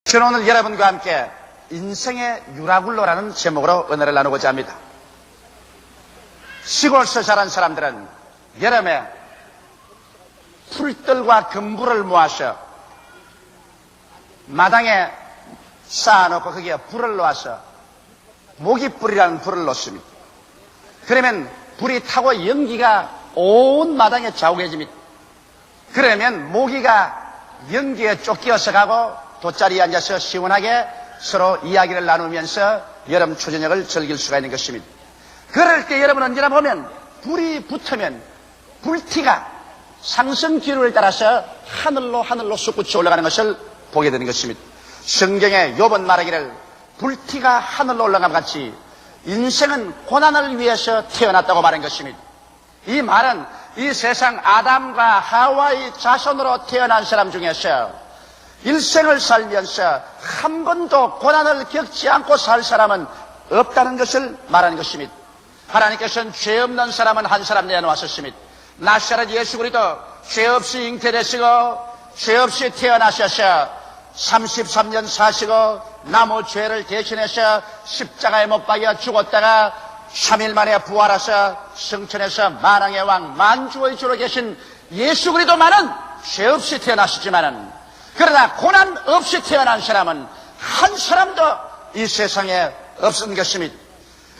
저는 오늘 여러분과 함께 인생의 유라굴로라는 제목으로 은혜를 나누고자 합니다. 시골에서 자란 사람들은 여름에 풀들과 금불을 모아서 마당에 쌓아놓고 거기에 불을 놓아서 모깃불이라는 불을 놓습니다. 그러면 불이 타고 연기가 온 마당에 자욱해집니다. 그러면 모기가 연기에 쫓겨서 가고 돗자리에 앉아서 시원하게 서로 이야기를 나누면서 여름 초저녁을 즐길 수가 있는 것입니다. 그럴 때 여러분 언제나 보면 불이 붙으면 불티가 상승 기류를 따라서 하늘로 솟구쳐 올라가는 것을 보게 되는 것입니다. 성경에 욥은 말하기를 불티가 하늘로 올라간 것 같이 인생은 고난을 위해서 태어났다고 말한 것입니다. 이 말은 이 세상 아담과 하와의 자손으로 태어난 사람 중에서 일생을 살면서 한 번도 고난을 겪지 않고 살 사람은 없다는 것을 말하는 것입니다. 하나님께서는 죄 없는 사람은 한 사람 내놓았었습니다. 나사렛 예수 그리스도 죄 없이 잉태되시고 죄 없이 태어나셔서 33년 사시고 나무 죄를 대신해서 십자가에 못 박여 죽었다가 3일 만에 부활하셔 성천에서 만왕의 왕 만주의 주로 계신 예수 그리스도만은 죄 없이 태어나시지만은 그러나 고난 없이 태어난 사람은 한 사람도 이 세상에 없는 것입니다.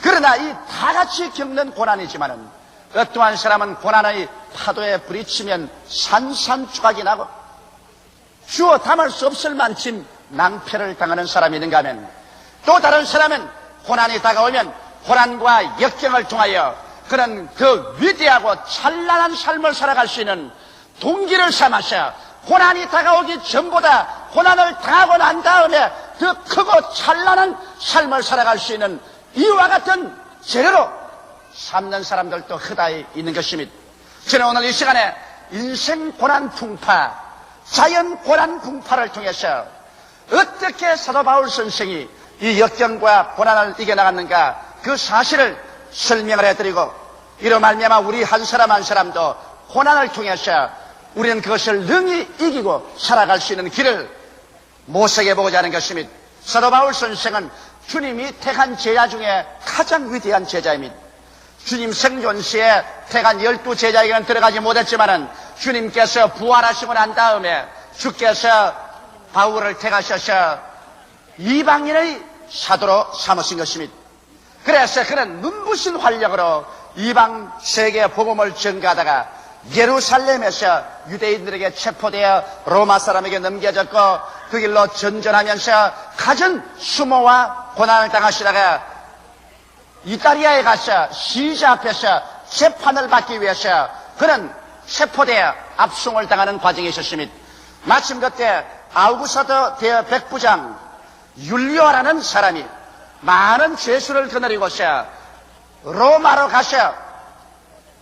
그러나 이 다 같이 겪는 고난이지만은 어떠한 사람은 고난의 파도에 부딪히면 산산조각이 나고 주어 담을 수 없을 만큼 낭패를 당하는 사람이 있는가 하면 또 다른 사람은 고난이 다가오면 고난과 역경을 통하여 그는 그 위대하고 찬란한 삶을 살아갈 수 있는 동기를 삼아서 고난이 다가오기 전보다 고난을 당하고 난 다음에 더 크고 찬란한 삶을 살아갈 수 있는 이와 같은 재료로 삼는 사람들도 흔히 있는 것입니다. 저는 오늘 이 시간에 인생 고난 풍파, 자연 고난 풍파를 통해서 어떻게 사도 바울 선생이 이 역경과 고난을 이겨나갔는가 그 사실을 설명을 해드리고 이로 말미암아 우리 한 사람 한 사람도 고난을 통해서 우리는 그것을 능히 이기고 살아갈 수 있는 길을 모색해보고자 하는 것입니다. 사도 바울 선생은 주님이 택한 제자 중에 가장 위대한 제자입니다. 주님 생존 시에 택한 12제자에게는 들어가지 못했지만은 주님께서 부활하시고 난 다음에 주께서 바울을 택하셔서 이방인의 사도로 삼으신 것입니다. 그래서 그는 눈부신 활력으로 이방 세계 복음을 전가하다가 예루살렘에서 유대인들에게 체포되어 로마 사람에게 넘겨졌고 그 길로 전전하면서 가진 수모와 고난을 당하시다가 이탈리아에 가서 시자 앞에서 재판을 받기 위해서 그는 체포되어 압송을 당하는 과정이 있었습니다. 마침 그때 아우구스토 대백부장 율리오라는 사람이 많은 죄수를 거느리고서 로마로 가서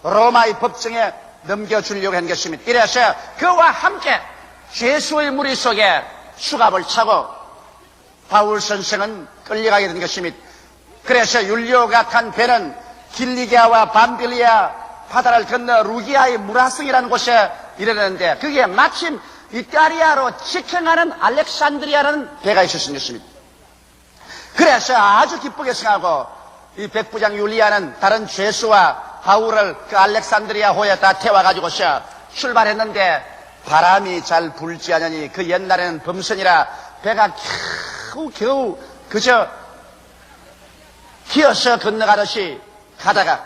로마의 법정에 넘겨주려고 한 것입니다. 이래서 그와 함께 죄수의 무리 속에 수갑을 차고 바울 선생은 끌려가게 된 것입니다. 그래서 율리오가 탄 배는 길리기아와 밤빌리아 바다를 건너 루기아의 무라성이라는 곳에 이르렀는데 그게 마침 이탈리아로 직행하는 알렉산드리아라는 배가 있었던 것입니다. 그래서 아주 기쁘게 생각하고 이 백부장 율리아는 다른 죄수와 바울을 그 알렉산드리아 호에 다 태워가지고서 출발했는데 바람이 잘 불지 않으니 그 옛날에는 범선이라 배가 겨우 그저 기어서 건너가듯이 가다가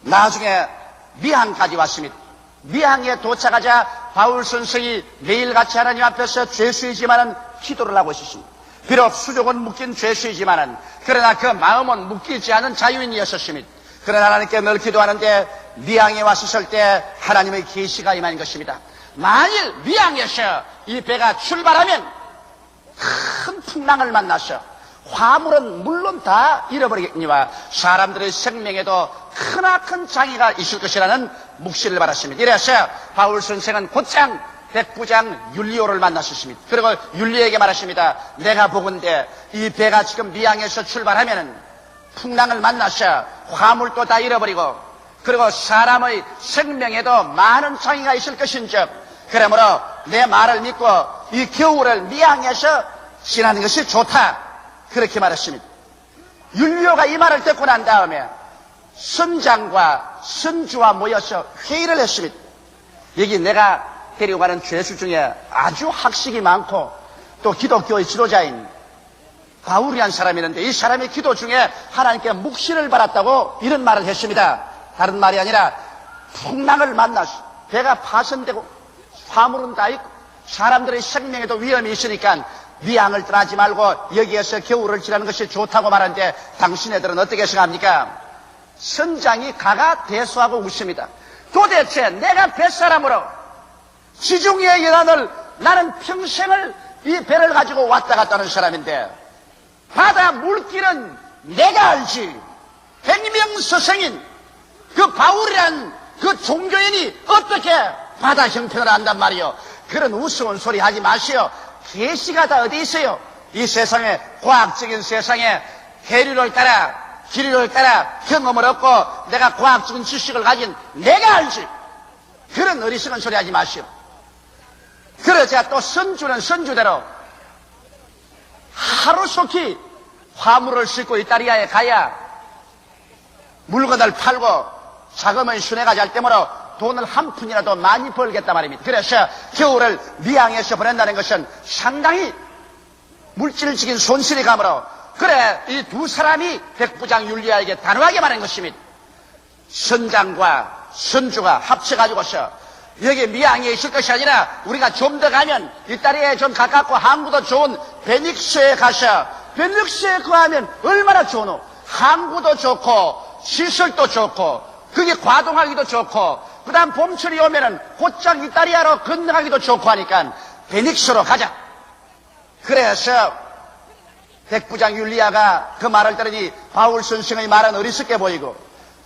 나중에 미항까지 왔습니다. 미항에 도착하자 바울 선생이 매일같이 하나님 앞에서 죄수이지만은 기도를 하고 있었습니다. 비록 수족은 묶인 죄수이지만은 그러나 그 마음은 묶이지 않은 자유인이었습니다. 그러나 하나님께 늘 기도하는데 미항에 왔을 때 하나님의 계시가 임한 것입니다. 만일 미항에서 이 배가 출발하면 큰 풍랑을 만나서 화물은 물론 다 잃어버리겠니와 사람들의 생명에도 크나큰 장애가 있을 것이라는 묵시를 받았습니다. 이래서 바울 선생은 곧장 백부장 율리오를 만났었습니다. 그리고 율리오에게 말하십니다. 내가 보건대 이 배가 지금 미항에서 출발하면은 풍랑을 만나서 화물도 다 잃어버리고 그리고 사람의 생명에도 많은 장애가 있을 것인즉 그러므로 내 말을 믿고 이 겨울을 미양해서 지나는 것이 좋다. 그렇게 말했습니다. 율리오가 이 말을 듣고 난 다음에 선장과 선주와 모여서 회의를 했습니다. 여기 내가 데리고 가는 죄수 중에 아주 학식이 많고 또 기독교의 지도자인 바울이라는 사람이 있는데 이 사람의 기도 중에 하나님께 묵시를 받았다고 이런 말을 했습니다. 다른 말이 아니라 풍랑을 만나서 배가 파손되고 화물은 다 있고 사람들의 생명에도 위험이 있으니까 미양을 떠나지 말고 여기에서 겨울을 지나는 것이 좋다고 말하는데 당신네들은 어떻게 생각합니까? 선장이 가가 대수하고 웃습니다. 도대체 내가 뱃사람으로 지중해의 연안을 나는 평생을 이 배를 가지고 왔다 갔다 하는 사람인데 바다 물길은 내가 알지. 백명서생인 그 바울이란 그 종교인이 어떻게 바다 형편을 안단 말이요. 그런 우스운 소리 하지 마시오. 계시가 다 어디 있어요? 이 세상에 과학적인 세상에 해류를 따라 기류를 따라 경험을 얻고 내가 과학적인 지식을 가진 내가 알지. 그런 어리석은 소리 하지 마시오. 그러자 또 선주는 선주대로 하루속히 화물을 싣고 이탈리아에 가야 물건을 팔고 자금을 순회가 잘 때므로 돈을 한 푼이라도 많이 벌겠단 말입니다. 그래서 겨울을 미양에서 보낸다는 것은 상당히 물질적인 손실이 가므로 그래 이 두 사람이 백부장 율리아에게 단호하게 말한 것입니다. 선장과 선주가 합쳐가지고서 여기 미양에 있을 것이 아니라 우리가 좀 더 가면 이탈리아에 좀 가깝고 항구도 좋은 베닉스에 가서 베닉스에 거하면 얼마나 좋노. 항구도 좋고 시설도 좋고 그게 과동하기도 좋고 그 다음 봄철이 오면은 곧장 이탈리아로 건너가기도 좋고 하니까 베닉스로 가자. 그래서 백부장 율리아가 그 말을 들으니 바울 선생의 말은 어리석게 보이고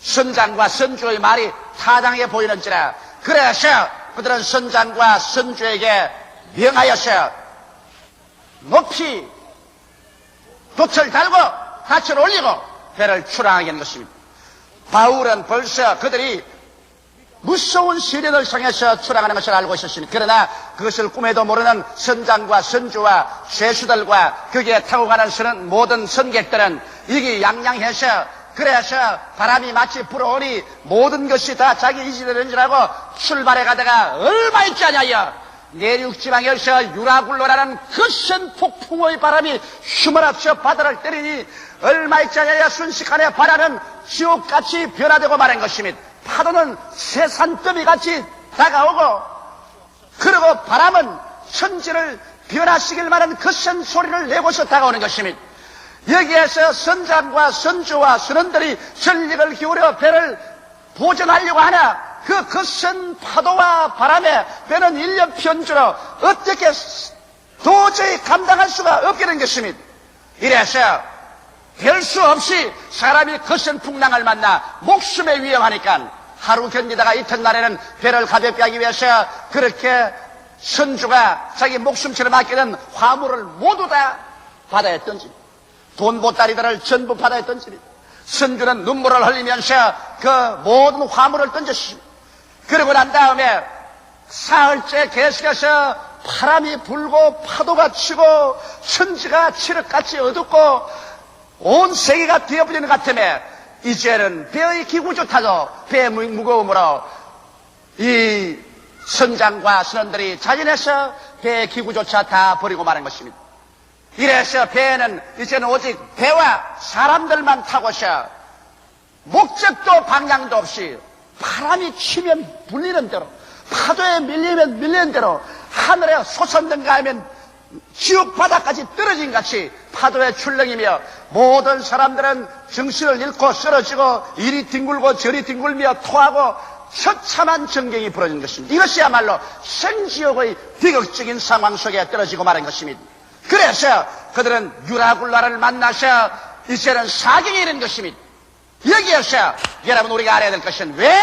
선장과 선주의 말이 타당해 보이는지라. 그래서 그들은 선장과 선주에게 명하여서 높이 돛을 달고 닻을 올리고 배를 출항하게 한 것입니다. 바울은 벌써 그들이 무서운 시련을 향해서 출항하는 것을 알고 있었습니다. 그러나 그것을 꿈에도 모르는 선장과 선주와 죄수들과 거기에 타고 가는 모든 선객들은 이게 양양해서 그래서 바람이 마치 불어오니 모든 것이 다 자기 이지되는 줄 알고 출발해 가다가 얼마 있지 않냐여 내륙지방에서 유라굴로라는 거센 폭풍의 바람이 휘몰아쳐 바다를 때리니 얼마 있지 않냐여 순식간에 바다는 지옥같이 변화되고 말한 것입니다. 파도는 새산더미같이 다가오고 그리고 바람은 천지를 변화시킬 만한 거센 소리를 내고서 다가오는 것입니다. 여기에서 선장과 선주와 선원들이 전력을 기울여 배를 보전하려고 하나 그 거센 파도와 바람에 배는 일념편주로 어떻게 도저히 감당할 수가 없게 된 것입니다. 이래서 별 수 없이 사람이 거센 풍랑을 만나 목숨에 위험하니까 하루 견디다가 이튿날에는 배를 가볍게 하기 위해서 그렇게 선주가 자기 목숨처럼 아끼는 화물을 모두 다 바다에 던집니다. 돈 보따리들을 전부 바다에 던집니다. 선주는 눈물을 흘리면서 그 모든 화물을 던졌습니다. 그러고 난 다음에 사흘째 계속해서 바람이 불고 파도가 치고 천지가 칠흑같이 어둡고 온 세계가 뒤엎어지는 것 같으며 이제는 배의 기구조차도 배의 무거움으로 이 선장과 선원들이 자진해서 배의 기구조차 다 버리고 마는 것입니다. 이래서 배는 이제는 오직 배와 사람들만 타고서 목적도 방향도 없이 바람이 치면 불리는 대로 파도에 밀리면 밀리는 대로 하늘에 솟았는가 하면 지옥 바다까지 떨어진 같이 파도에 출렁이며 모든 사람들은 정신을 잃고 쓰러지고 이리 뒹굴고 저리 뒹굴며 토하고 처참한 전경이 벌어진 것입니다. 이것이야말로 생지옥의 비극적인 상황 속에 떨어지고 말한 것입니다. 그래서 그들은 유라굴라를 만나서 이제는 사경이 이른 것입니다. 여기에서 여러분 우리가 알아야 될 것은 왜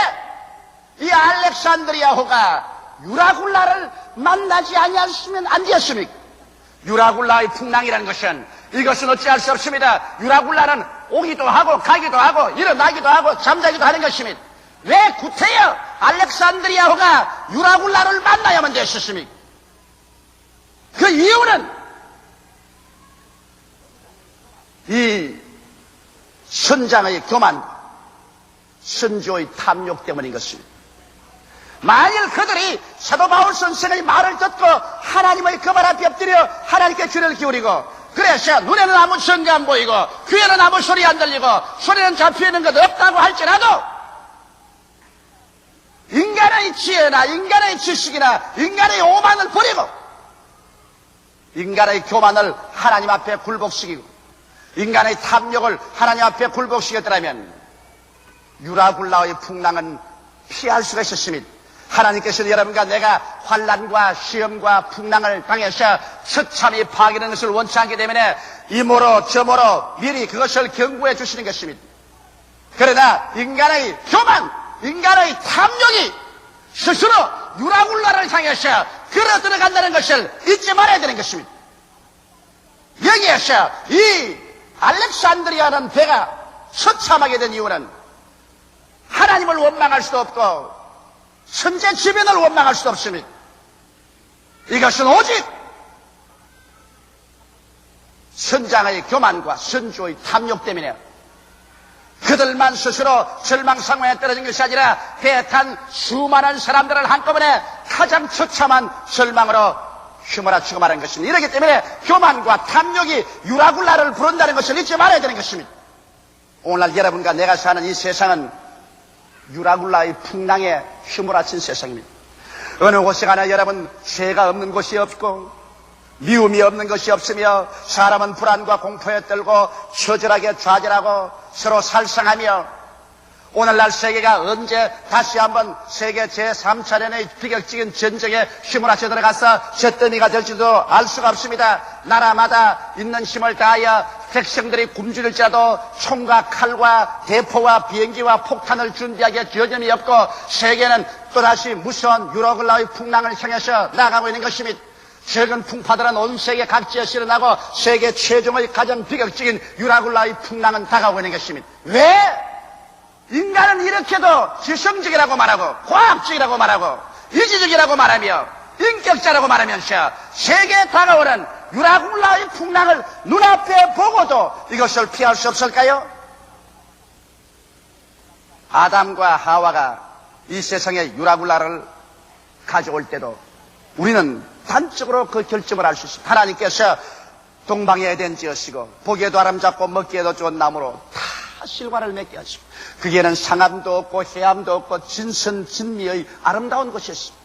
이 알렉산드리아호가 유라굴라를 만나지 아니했으면 안 되었습니까? 유라굴라의 풍랑이라는 것은 이것은 어찌할 수 없습니다. 유라굴라는 오기도 하고 가기도 하고 일어나기도 하고 잠자기도 하는 것입니다. 왜 구태여 알렉산드리아호가 유라굴라를 만나야만 되었습니까? 그 이유는 이 선장의 교만, 선조의 탐욕 때문인 것입니다. 만일 그들이 사도 바울 선생의 말을 듣고 하나님의 그 말 앞에 엎드려 하나님께 귀를 기울이고, 그래서 눈에는 아무 성가 안 보이고 귀에는 아무 소리 안 들리고 소리는 잡혀있는 것 없다고 할지라도 인간의 지혜나 인간의 지식이나 인간의 오만을 버리고 인간의 교만을 하나님 앞에 굴복시키고 인간의 탐욕을 하나님 앞에 굴복시켰더라면 유라굴라의 풍랑은 피할 수가 있었습니다. 하나님께서는 여러분과 내가 환난과 시험과 풍랑을 당해서 처참히 파괴되는 것을 원치 않기 때문에 이모로 저모로 미리 그것을 경고해 주시는 것입니다. 그러나 인간의 교만, 인간의 탐욕이 스스로 유라굴라를 향해서 걸어 들어간다는 것을 잊지 말아야 되는 것입니다. 여기에서 이 알렉산드리아라는 배가 처참하게 된 이유는 하나님을 원망할 수도 없고 선제 지변을 원망할 수도 없습니다. 이것은 오직 선장의 교만과 선조의 탐욕 때문에 그들만 스스로 절망 상황에 떨어진 것이 아니라 배에 탄 수많은 사람들을 한꺼번에 가장 처참한 절망으로 휘몰아치고 말한 것입니다. 이렇기 때문에 교만과 탐욕이 유라굴라를 부른다는 것을 잊지 말아야 되는 것입니다. 오늘날 여러분과 내가 사는 이 세상은 유라굴라의 풍랑에 휘몰아친 세상입니다. 어느 곳에 가나 여러분 죄가 없는 곳이 없고 미움이 없는 것이 없으며 사람은 불안과 공포에 떨고 처절하게 좌절하고 서로 살상하며 오늘날 세계가 언제 다시 한번 세계 제3차례의 비격적인 전쟁에 휘몰아쳐 들어가서 잿더미가 될지도 알 수가 없습니다. 나라마다 있는 힘을 다하여 백성들이 굶주릴지라도 총과 칼과 대포와 비행기와 폭탄을 준비하기에 여념이 없고 세계는 또다시 무서운 유라굴라의 풍랑을 향해서 나아가고 있는 것입니다. 최근 풍파들은 온 세계 각지에서 일어나고 세계 최종의 가장 비극적인 유라굴라의 풍랑은 다가오고 있는 것입니다. 왜? 인간은 이렇게도 지성적이라고 말하고 과학적이라고 말하고 이지적이라고 말하며 인격자라고 말하면서 세계에 다가오는 유라굴라의 풍랑을 눈앞에 보고도 이것을 피할 수 없을까요? 아담과 하와가 이 세상에 유라굴라를 가져올 때도 우리는 단적으로 그 결정을 할 수 있습니다. 하나님께서 동방의 에덴 지으시고 보기에도 아름답고 먹기에도 좋은 나무로 다 실과를 맺게 하시고 거기에는 상암도 없고 해암도 없고 진선진미의 아름다운 곳이었습니다.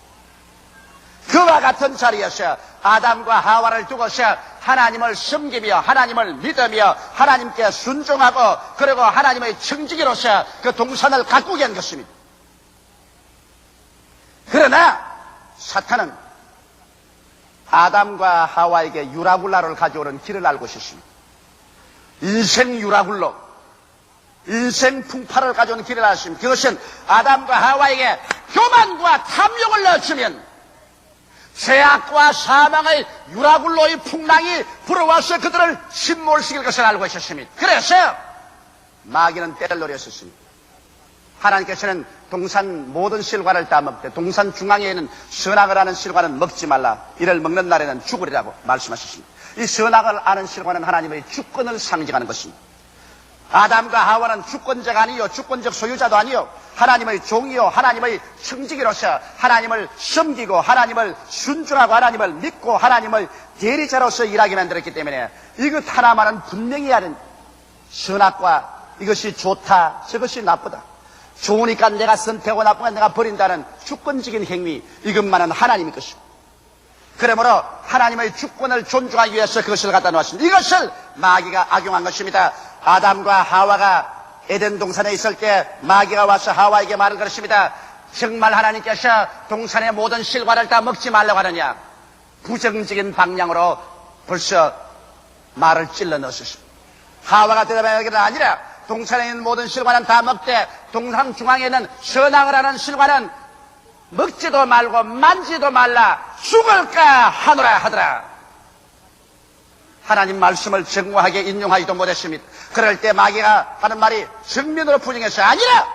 그와 같은 자리에서 아담과 하와를 두고서 하나님을 섬기며 하나님을 믿으며 하나님께 순종하고 그리고 하나님의 청지기로서 그 동산을 가꾸게 한 것입니다. 그러나 사탄은 아담과 하와에게 유라굴라를 가져오는 길을 알고 있었습니다. 인생 유라굴로, 인생 풍파를 가져오는 길을 알았습니다. 그것은 아담과 하와에게 교만과 탐욕을 넣어주면 죄악과 사망의 유라굴로의 풍랑이 불어와서 그들을 침몰시킬 것을 알고 있었습니다. 그래서 마귀는 때를 노렸었습니다. 하나님께서는 동산 모든 실과를 다 먹되 동산 중앙에 있는 선악을 아는 실과는 먹지 말라. 이를 먹는 날에는 죽으리라고 말씀하셨습니다. 이 선악을 아는 실과는 하나님의 주권을 상징하는 것입니다. 아담과 하와는 주권자가 아니요 주권적 소유자도 아니요 하나님의 종이요 하나님의 청지기로서 하나님을 섬기고 하나님을 순종하고 하나님을 믿고 하나님의 대리자로서 일하게 만들었기 때문에 이것 하나만은 분명히 하는 선악과 이것이 좋다 저것이 나쁘다 좋으니까 내가 선택하고 나쁘니까 내가 버린다는 주권적인 행위 이것만은 하나님의 것이고 그러므로 하나님의 주권을 존중하기 위해서 그것을 갖다 놓았습니다. 이것을 마귀가 악용한 것입니다. 아담과 하와가 에덴 동산에 있을 때 마귀가 와서 하와에게 말을 걸었습니다. 정말 하나님께서 동산의 모든 실과를 다 먹지 말라고 하느냐. 부정적인 방향으로 벌써 말을 찔러 넣었습니다. 하와가 대답하기는 아니라 동산에 있는 모든 실과는 다 먹되 동산 중앙에 있는 선악을 하는 실과는 먹지도 말고 만지도 말라 죽을까 하노라 하더라. 하나님 말씀을 정확하게 인용하지도 못했습니다. 그럴 때 마귀가 하는 말이 정면으로 부정해서 아니라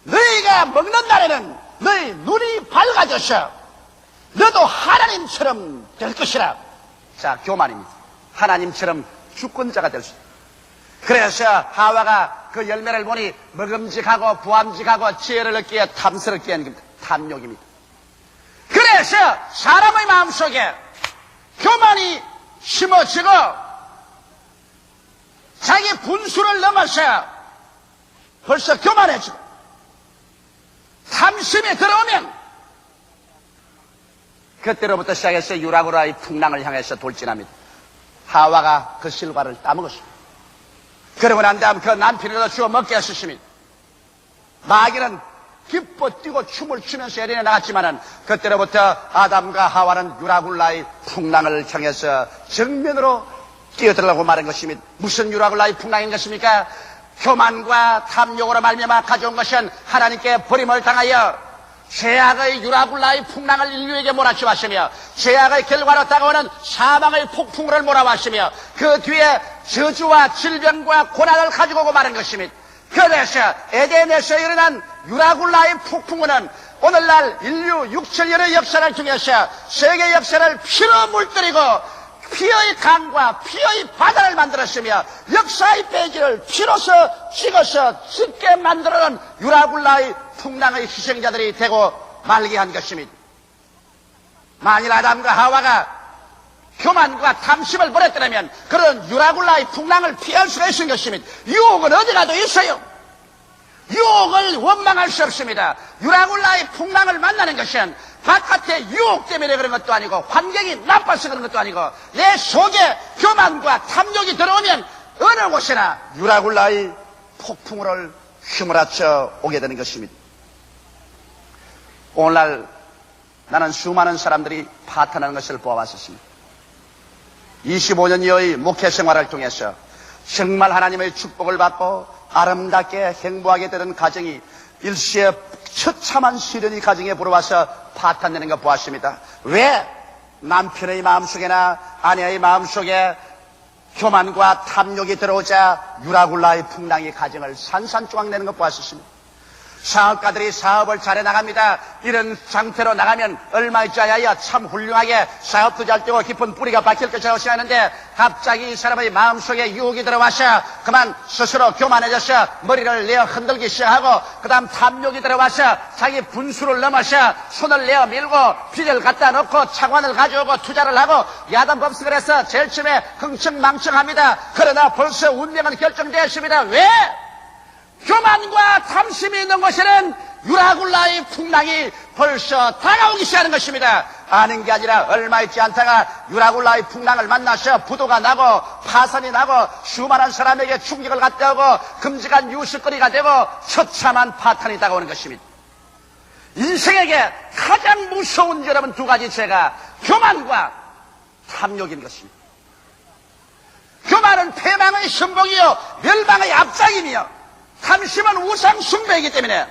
너희가 먹는 날에는 너희 눈이 밝아져서 너도 하나님처럼 될 것이라. 자, 교만입니다. 하나님처럼 주권자가 될 수 있다. 그래서 하와가 그 열매를 보니 먹음직하고 부함직하고 지혜를 얻기에 탐스럽게 한 겁니다. 탐욕입니다. 그래서 사람의 마음속에 교만이 심어지고 자기 분수를 넘어서 벌써 교만해지고 탐심이 들어오면 그때로부터 시작해서 유라굴라의 풍랑을 향해서 돌진합니다. 하와가 그 실과를 따먹었습니다. 그러고 난 다음 그 남편을 주워 먹게 하셨습니다. 마귀는 기뻐 뛰고 춤을 추면서 에린에 나갔지만은 그때로부터 아담과 하와는 유라굴라의 풍랑을 향해서 정면으로 뛰어들어가고 말한 것입니다. 무슨 유라굴라의 풍랑인 것입니까? 교만과 탐욕으로 말미암아 가져온 것은 하나님께 버림을 당하여 죄악의 유라굴라의 풍랑을 인류에게 몰아치웠으며 죄악의 결과로 다가오는 사망의 폭풍우를 몰아왔으며 그 뒤에 저주와 질병과 고난을 가지고 오고 말한 것입니다. 그래서 에덴에서 일어난 유라굴라의 폭풍우는 오늘날 인류 6천년의 역사를 통해서 세계 역사를 피로 물들이고 피의 강과 피의 바다를 만들었으며 역사의 페이지를 피로서 찍어서 짙게 만들어놓은 유라굴라의 풍랑의 희생자들이 되고 말게 한 것입니다. 만일 아담과 하와가 교만과 탐심을 버렸더라면 그런 유라굴라의 풍랑을 피할 수가 있는 것입니다. 유혹은 어디 가도 있어요. 유혹을 원망할 수 없습니다. 유라굴라의 풍랑을 만나는 것은 바깥의 유혹 때문에 그런 것도 아니고 환경이 나빠서 그런 것도 아니고 내 속에 교만과 탐욕이 들어오면 어느 곳이나 유라굴라의 폭풍우를 휘몰아쳐 오게 되는 것입니다. 오늘날 나는 수많은 사람들이 파탄하는 것을 보아왔었습니다. 25년여의 목회 생활을 통해서 정말 하나님의 축복을 받고 아름답게 행복하게 되는 가정이 일시에 처참한 시련이 가정에 불어와서 파탄내는 것 보았습니다. 왜? 남편의 마음속에나 아내의 마음속에 교만과 탐욕이 들어오자 유라굴라의 풍랑이 가정을 산산조각 내는 것 보았습니다. 사업가들이 사업을 잘해 나갑니다. 이런 상태로 나가면 얼마 있지 않아야 참 훌륭하게 사업도 잘 되고 깊은 뿌리가 박힐 것이라고 생각하는데 갑자기 이 사람의 마음속에 유혹이 들어와서 그만 스스로 교만해져서 머리를 내어 흔들기 시작하고 그 다음 탐욕이 들어와서 자기 분수를 넘어서 손을 내어 밀고 빚을 갖다 놓고 차관을 가져오고 투자를 하고 야단법석을 해서 제일 처음에 흥청망청합니다. 그러나 벌써 운명은 결정되었습니다. 왜? 교만과 탐심이 있는 곳에는 유라굴라의 풍랑이 벌써 다가오기 시작하는 것입니다. 아는 게 아니라 얼마 있지 않다가 유라굴라의 풍랑을 만나서 부도가 나고 파산이 나고 수많은 사람에게 충격을 갖다 오고 끔찍한 유스거리가 되고 처참한 파탄이 다가오는 것입니다. 인생에게 가장 무서운 여러분 두 가지 죄가 교만과 탐욕인 것입니다. 교만은 패망의 선봉이요 멸망의 앞장이며 탐심은 우상 숭배이기 때문에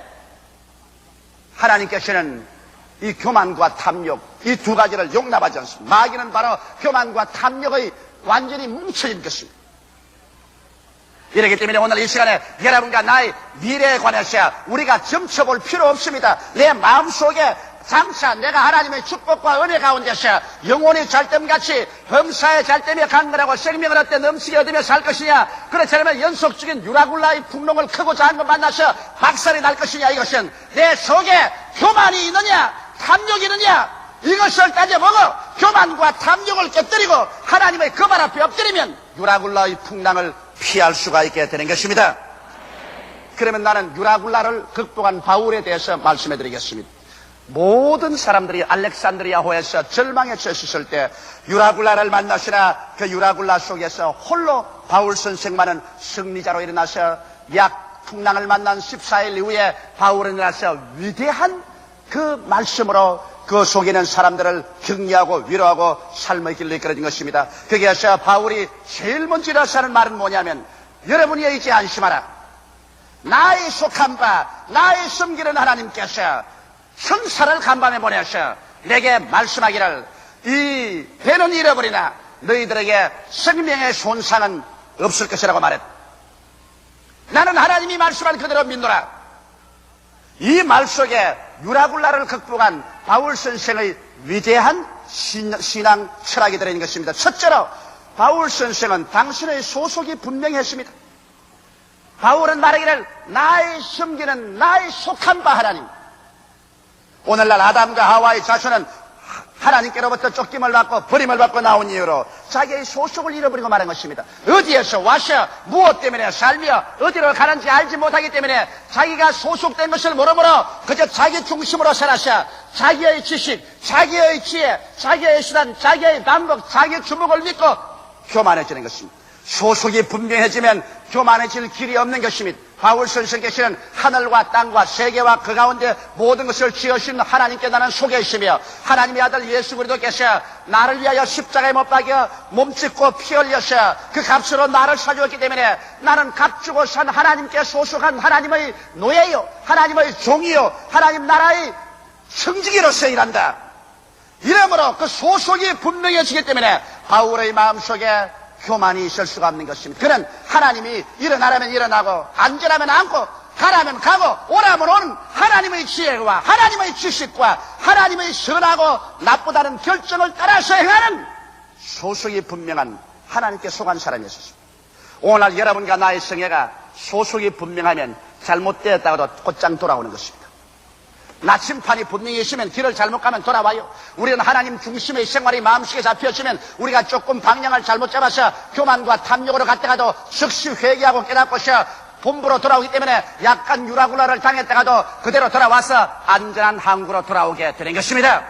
하나님께서는 이 교만과 탐욕 이 두 가지를 용납하지 않습니다. 마귀는 바로 교만과 탐욕의 완전히 뭉쳐진 것입니다. 이렇기 때문에 오늘 이 시간에 여러분과 나의 미래에 관해서 우리가 점쳐볼 필요 없습니다. 내 마음속에 장차 내가 하나님의 축복과 은혜 가운데서 영혼이 잘됨같이 범사에 잘되며 강건하고 생명을 얻되 넘치게 얻으며 살 것이냐, 그렇지 않으면 연속적인 유라굴라의 풍랑을 크고 작은 것 만나서 박살이 날 것이냐, 이것은 내 속에 교만이 있느냐 탐욕이 있느냐 이것을 따져보고 교만과 탐욕을 깨뜨리고 하나님의 그 발 앞에 엎드리면 유라굴라의 풍랑을 피할 수가 있게 되는 것입니다. 그러면 나는 유라굴라를 극복한 바울에 대해서 말씀해 드리겠습니다. 모든 사람들이 알렉산드리아호에서 절망에 처했을 때 유라굴라를 만나시나 그 유라굴라 속에서 홀로 바울 선생만은 승리자로 일어나서 약 풍랑을 만난 14일 이후에 바울은 일어나서 위대한 그 말씀으로 그 속에 있는 사람들을 격려하고 위로하고 삶의 길로 이끌어진 것입니다. 거기에서 바울이 제일 먼저 일어서 하는 말은 뭐냐면, 여러분이 이제 안심하라. 나의 속한 바 나의 섬기는 하나님께서 천사를 간밤에 보내서 내게 말씀하기를 이 배는 잃어버리나 너희들에게 생명의 손상은 없을 것이라고 말했다. 나는 하나님이 말씀한 그대로 믿노라. 이 말 속에 유라굴라를 극복한 바울 선생의 위대한 신앙 철학이 들어있는 것입니다. 첫째로 바울 선생은 당신의 소속이 분명했습니다. 바울은 말하기를 나의 섬기는 나의 속한 바 하나님. 오늘날 아담과 하와의 자손은 하나님께로부터 쫓김을 받고 버림을 받고 나온 이유로 자기의 소속을 잃어버리고 말한 것입니다. 어디에서 와서 무엇 때문에 살며 어디로 가는지 알지 못하기 때문에 자기가 소속된 것을 모르므로 그저 자기 중심으로 살아서 자기의 지식, 자기의 지혜, 자기의 수단, 자기의 방법, 자기의 주목을 믿고 교만해지는 것입니다. 소속이 분명해지면 교만해질 길이 없는 것입니다. 바울 선생께서는 하늘과 땅과 세계와 그 가운데 모든 것을 지으신 하나님께 나는 속해 있으며 하나님의 아들 예수 그리스도께서 나를 위하여 십자가에 못 박여 몸짓고 피 흘려서 그 값으로 나를 사주었기 때문에 나는 값주고 산 하나님께 소속한 하나님의 노예요, 하나님의 종이요, 하나님 나라의 청지기로서 일한다. 이러므로 그 소속이 분명해지기 때문에 바울의 마음속에 교만이 있을 수가 없는 것입니다. 그는 하나님이 일어나라면 일어나고 앉으라면 앉고 가라면 가고 오라면 오는 하나님의 지혜와 하나님의 지식과 하나님의 선하고 나쁘다는 결정을 따라서 행하는 소속이 분명한 하나님께 속한 사람이었습니다. 오늘 여러분과 나의 성애가 소속이 분명하면 잘못되었다가도 곧장 돌아오는 것입니다. 나침판이 분명히 있으면 길을 잘못 가면 돌아와요. 우리는 하나님 중심의 생활이 마음속에 잡혀있으면 우리가 조금 방향을 잘못 잡아서 교만과 탐욕으로 갔다가도 즉시 회개하고 깨닫고서 본부로 돌아오기 때문에 약간 유라굴라를 당했다가도 그대로 돌아와서 안전한 항구로 돌아오게 되는 것입니다.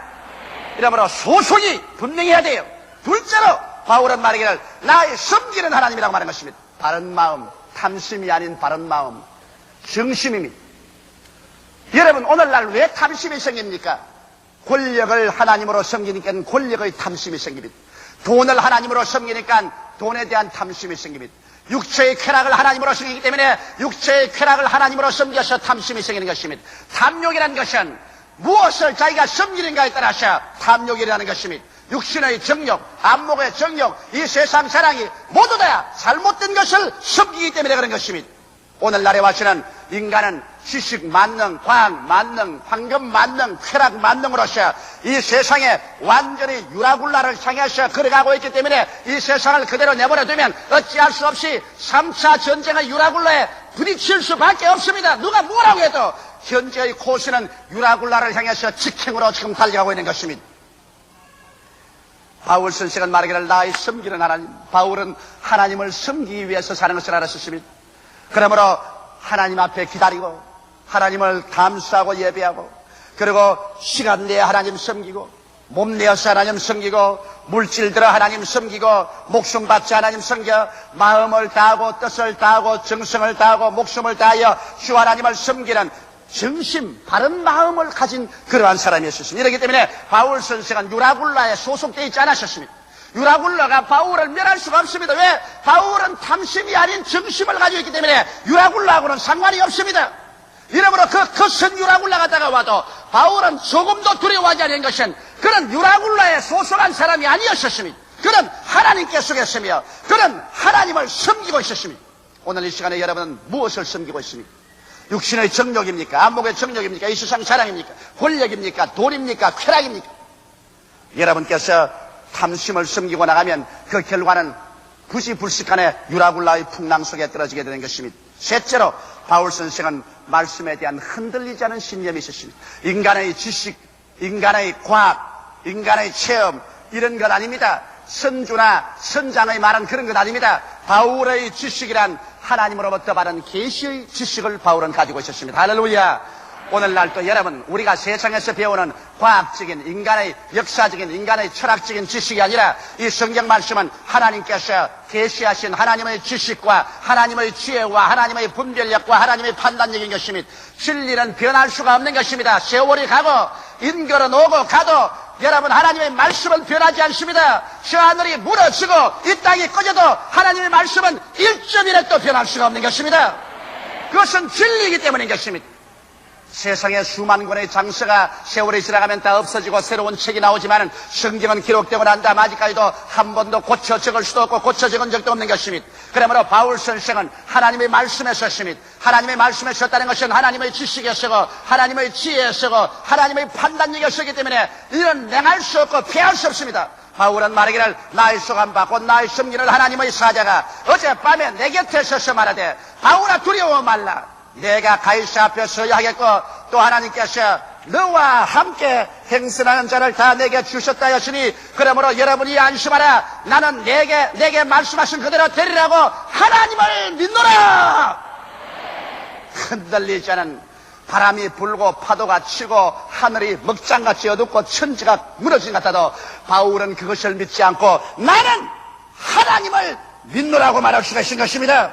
이러므로 소속이 분명해야 돼요. 둘째로 바울은 말하기를 나의 섬기는 하나님이라고 말한 것입니다. 바른 마음, 탐심이 아닌 바른 마음, 정심입니다. 여러분 오늘날 왜 탐심이 생깁니까? 권력을 하나님으로 섬기니까 권력의 탐심이 생깁니다. 돈을 하나님으로 섬기니까 돈에 대한 탐심이 생깁니다. 육체의 쾌락을 하나님으로 섬기기 때문에 육체의 쾌락을 하나님으로 섬겨서 탐심이 생기는 것입니다. 탐욕이라는 것은 무엇을 자기가 섬기는가에 따라서 탐욕이라는 것입니다. 육신의 정욕, 안목의 정욕, 이 세상 사랑이 모두 다 잘못된 것을 섬기기 때문에 그런 것입니다. 오늘날에 와서는 인간은 지식 만능, 과학 만능, 황금 만능, 쾌락 만능으로서 이 세상에 완전히 유라굴라를 향해서 걸어가고 있기 때문에 이 세상을 그대로 내버려두면 어찌할 수 없이 3차 전쟁의 유라굴라에 부딪힐 수밖에 없습니다. 누가 뭐라고 해도 현재의 코스는 유라굴라를 향해서 직행으로 지금 달려가고 있는 것입니다. 바울 선생은 말하기를 나의 섬기는 하나님, 바울은 하나님을 섬기기 위해서 사는 것을 알았습니다. 그러므로 하나님 앞에 기다리고 하나님을 감사하고 예배하고 그리고 시간 내에 하나님 섬기고 몸 내어서 하나님 섬기고 물질 들어 하나님 섬기고 목숨 바쳐 하나님 섬겨 마음을 다하고 뜻을 다하고 정성을 다하고 목숨을 다하여 주 하나님을 섬기는 정심 바른 마음을 가진 그러한 사람이었습니다. 이렇기 때문에 바울 선생은 유라굴라에 소속되어 있지 않았습니다. 유라굴라가 바울을 멸할 수가 없습니다. 왜? 바울은 탐심이 아닌 정심을 가지고 있기 때문에 유라굴라하고는 상관이 없습니다. 이러므로 그 거센 유라굴라가 다가와도 바울은 조금도 두려워하지 않은 것은 그는 유라굴라에 소속한 사람이 아니었습니다. 그는 하나님께 속했으며 그는 하나님을 섬기고 있었습니다. 오늘 이 시간에 여러분은 무엇을 섬기고 있습니까? 육신의 정욕입니까? 안목의 정욕입니까? 이 세상 사랑입니까? 권력입니까? 돈입니까? 쾌락입니까? 여러분께서 탐심을 섬기고 나가면 그 결과는 부시불식간에 유라굴라의 풍랑 속에 떨어지게 되는 것입니다. 셋째로 바울 선생은 말씀에 대한 흔들리지 않은 신념이 있었습니다. 인간의 지식, 인간의 과학, 인간의 체험 이런 것 아닙니다. 선주나 선장의 말은 그런 것 아닙니다. 바울의 지식이란 하나님으로부터 받은 계시의 지식을 바울은 가지고 있었습니다. 할렐루야. 오늘날 또 여러분 우리가 세상에서 배우는 과학적인 인간의 역사적인 인간의 철학적인 지식이 아니라 이 성경 말씀은 하나님께서 계시하신 하나님의 지식과 하나님의 지혜와 하나님의 분별력과 하나님의 판단력인 것입니다. 진리는 변할 수가 없는 것입니다. 세월이 가고 인걸은 오고 가도 여러분 하나님의 말씀은 변하지 않습니다. 저 하늘이 무너지고 이 땅이 꺼져도 하나님의 말씀은 1.1획도 변할 수가 없는 것입니다. 그것은 진리이기 때문인 것입니다. 세상에 수만 권의 장서가 세월이 지나가면 다 없어지고 새로운 책이 나오지만 성경은 기록되고 난 다음 아직까지도 한 번도 고쳐 적을 수도 없고 고쳐 적은 적도 없는 것입니다. 그러므로 바울 선생은 하나님의 말씀에 섰습니다. 하나님의 말씀에 섰다는 것은 하나님의 지식에 서고 하나님의 지혜에 서고 하나님의 판단력에 서기 때문에 이런 냉할 수 없고 피할 수 없습니다. 바울은 말하기를 나의 소감바 곧 나의 섬기는 하나님의 사자가 어젯밤에 내 곁에 서서 말하되 바울아 두려워 말라. 내가 가이사 앞에 서야 하겠고 또 하나님께서 너와 함께 행선하는 자를 다 내게 주셨다 하시니 그러므로 여러분이 안심하라. 나는 내게 말씀하신 그대로 되리라고 하나님을 믿노라. 흔들리지 않은 바람이 불고 파도가 치고 하늘이 먹장같이 어둡고 천지가 무너진 것 같아도 바울은 그것을 믿지 않고 나는 하나님을 믿노라고 말할 수가 있는 것입니다.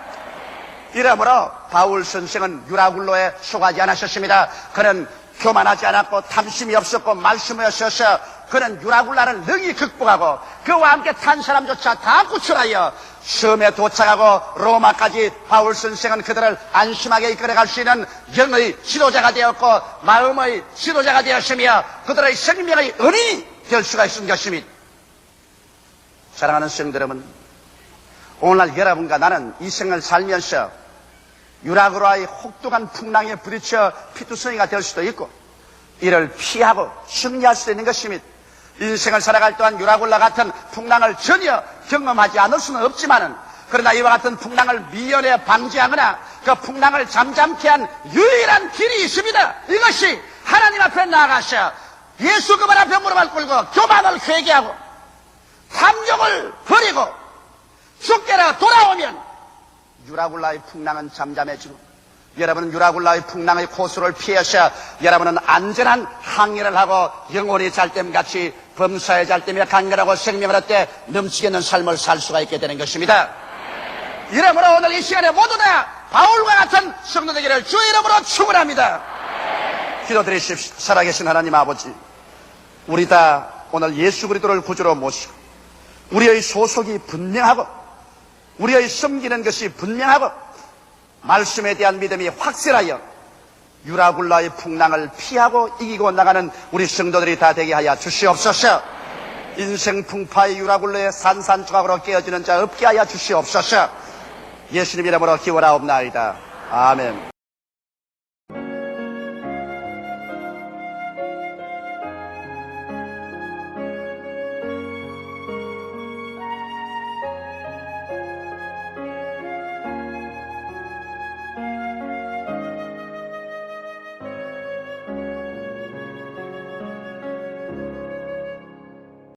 이러므로 바울 선생은 유라굴로에 속하지 않으셨습니다. 그는 교만하지 않았고 탐심이 없었고 말씀에 서서 그는 유라굴라를 능히 극복하고 그와 함께 탄 사람조차 다 구출하여 섬에 도착하고 로마까지 바울 선생은 그들을 안심하게 이끌어갈 수 있는 영의 지도자가 되었고 마음의 지도자가 되었으며 그들의 생명의 은인이 될 수가 있는 것입니다. 사랑하는 성도 여러분, 오늘날 여러분과 나는 이 생을 살면서 유라굴라의 혹독한 풍랑에 부딪혀 피투성이가 될 수도 있고 이를 피하고 승리할 수도 있는 것입니다. 인생을 살아갈 동안 유라굴라 같은 풍랑을 전혀 경험하지 않을 수는 없지만은 그러나 이와 같은 풍랑을 미연에 방지하거나 그 풍랑을 잠잠케 한 유일한 길이 있습니다. 이것이 하나님 앞에 나아가서 예수 그분 앞에 무릎을 꿇고 교만을 회개하고 탐욕을 버리고 주께로 돌아오면 유라굴라의 풍랑은 잠잠해지고 여러분은 유라굴라의 풍랑의 고수를 피해서 여러분은 안전한 항해를 하고 영혼이 잘됨같이 범사의 잘됨에 강렬하고 생명을 얻되 넘치게 있는 삶을 살 수가 있게 되는 것입니다. 이러므로 오늘 이 시간에 모두 다 바울과 같은 성도 되기를 주의 이름으로 축원합니다. 기도드리십시오. 살아계신 하나님 아버지, 우리 다 오늘 예수 그리스도를 구주로 모시고 우리의 소속이 분명하고 우리의 섬기는 것이 분명하고 말씀에 대한 믿음이 확실하여 유라굴라의 풍랑을 피하고 이기고 나가는 우리 성도들이 다 되게 하여 주시옵소서. 인생 풍파의 유라굴라에 산산조각으로 깨어지는 자 없게 하여 주시옵소서. 예수님 이름으로 기원하옵나이다. 아멘.